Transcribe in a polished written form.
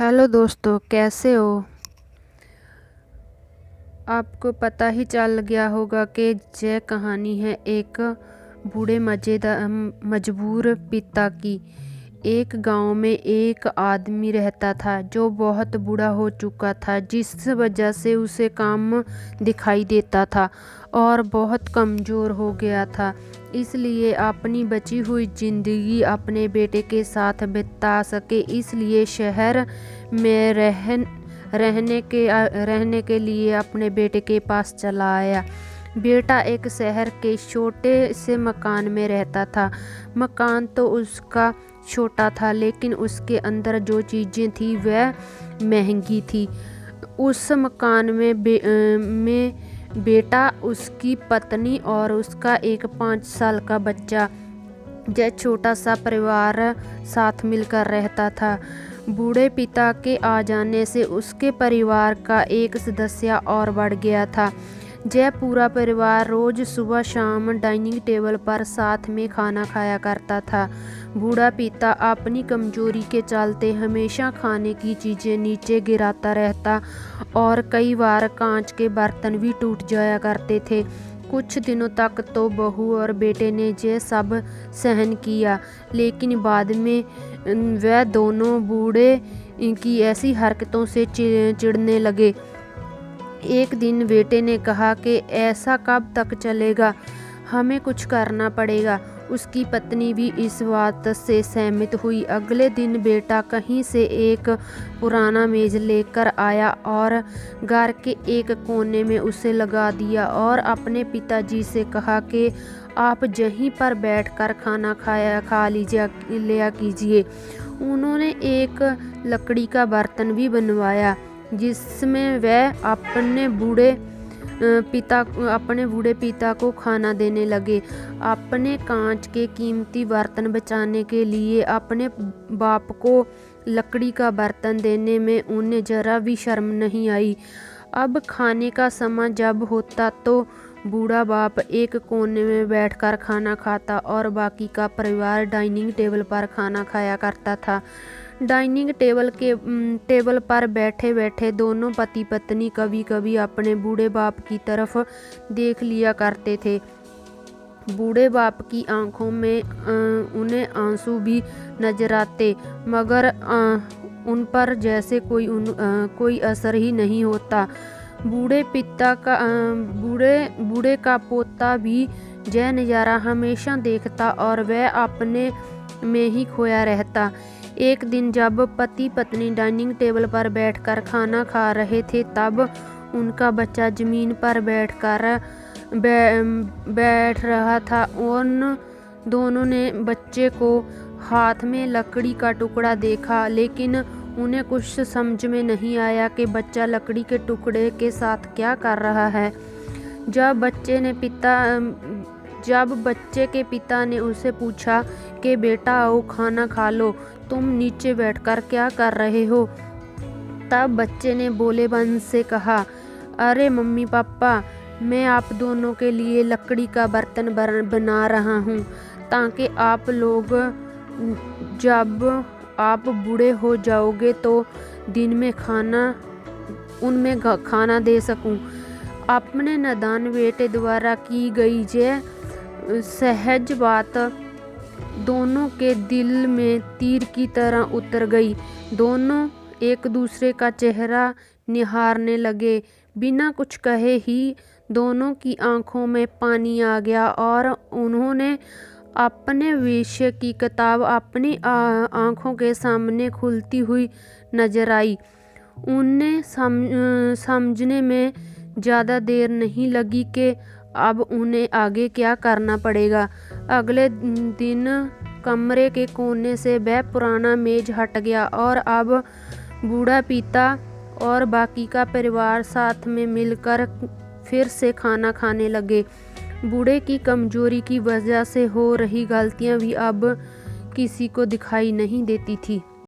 Hello दोस्तों, कैसे हो। आपको पता ही चल गया होगा कि यह कहानी है एक बूढ़े मजबूर पिता की। एक गांव में एक आदमी रहता था जो बहुत बूढ़ा हो चुका था, जिस वजह से उसे काम दिखाई देता था और बहुत कमज़ोर हो गया था। इसलिए अपनी बची हुई ज़िंदगी अपने बेटे के साथ बिता सके, इसलिए शहर में रहने के लिए अपने बेटे के पास चला आया। बेटा एक शहर के छोटे से मकान में रहता था। मकान तो उसका छोटा था, लेकिन उसके अंदर जो चीज़ें थी वह महंगी थी। उस मकान में बेटा, उसकी पत्नी और उसका एक 5 साल का बच्चा, यह छोटा सा परिवार साथ मिलकर रहता था। बूढ़े पिता के आ जाने से उसके परिवार का एक सदस्य और बढ़ गया था। यह पूरा परिवार रोज सुबह शाम डाइनिंग टेबल पर साथ में खाना खाया करता था। बूढ़ा पिता अपनी कमजोरी के चलते हमेशा खाने की चीज़ें नीचे गिराता रहता और कई बार कांच के बर्तन भी टूट जाया करते थे। कुछ दिनों तक तो बहू और बेटे ने ये सब सहन किया, लेकिन बाद में वह दोनों बूढ़े की ऐसी हरकतों से चिढ़ने लगे। एक दिन बेटे ने कहा कि ऐसा कब तक चलेगा, हमें कुछ करना पड़ेगा। उसकी पत्नी भी इस बात से सहमत हुई। अगले दिन बेटा कहीं से एक पुराना मेज लेकर आया और घर के एक कोने में उसे लगा दिया और अपने पिताजी से कहा कि आप यहीं पर बैठकर खाना खा लिया कीजिए। उन्होंने एक लकड़ी का बर्तन भी बनवाया जिसमें वह अपने बूढ़े पिता को खाना देने लगे। अपने कांच के कीमती बर्तन बचाने के लिए अपने बाप को लकड़ी का बर्तन देने में उन्हें जरा भी शर्म नहीं आई। अब खाने का समय जब होता तो बूढ़ा बाप एक कोने में बैठकर खाना खाता और बाकी का परिवार डाइनिंग टेबल पर खाना खाया करता था। डाइनिंग टेबल पर बैठे बैठे दोनों पति पत्नी कभी कभी अपने बूढ़े बाप की तरफ देख लिया करते थे। बूढ़े बाप की आंखों में उन्हें आंसू भी नजर आते, मगर उन पर जैसे कोई असर ही नहीं होता। बूढ़े का पोता भी यह नज़ारा हमेशा देखता और वह अपने में ही खोया रहता। एक दिन जब पति पत्नी डाइनिंग टेबल पर बैठकर खाना खा रहे थे, तब उनका बच्चा जमीन पर बैठ रहा था। उन दोनों ने बच्चे को हाथ में लकड़ी का टुकड़ा देखा, लेकिन उन्हें कुछ समझ में नहीं आया कि बच्चा लकड़ी के टुकड़े के साथ क्या कर रहा है। जब बच्चे के पिता ने उसे पूछा कि बेटा आओ खाना खा लो, तुम नीचे बैठकर क्या कर रहे हो, तब बच्चे ने बोलेपन से कहा, अरे मम्मी पापा, मैं आप दोनों के लिए लकड़ी का बर्तन बना रहा हूँ ताकि आप लोग जब आप बूढ़े हो जाओगे तो दिन में उनमें खाना दे सकूं। अपने नादान बेटे द्वारा की गई यह सहज बात दोनों के दिल में तीर की तरह उतर गई। दोनों एक दूसरे का चेहरा निहारने लगे। बिना कुछ कहे ही दोनों की आंखों में पानी आ गया और उन्होंने अपने विषय की किताब अपनी आंखों के सामने खुलती हुई नजर आई। उन्हें समझने में ज़्यादा देर नहीं लगी कि अब उन्हें आगे क्या करना पड़ेगा। अगले दिन कमरे के कोने से वह पुराना मेज हट गया और अब बूढ़ा पिता और बाकी का परिवार साथ में मिलकर फिर से खाना खाने लगे। बूढ़े की कमजोरी की वजह से हो रही गलतियां भी अब किसी को दिखाई नहीं देती थी।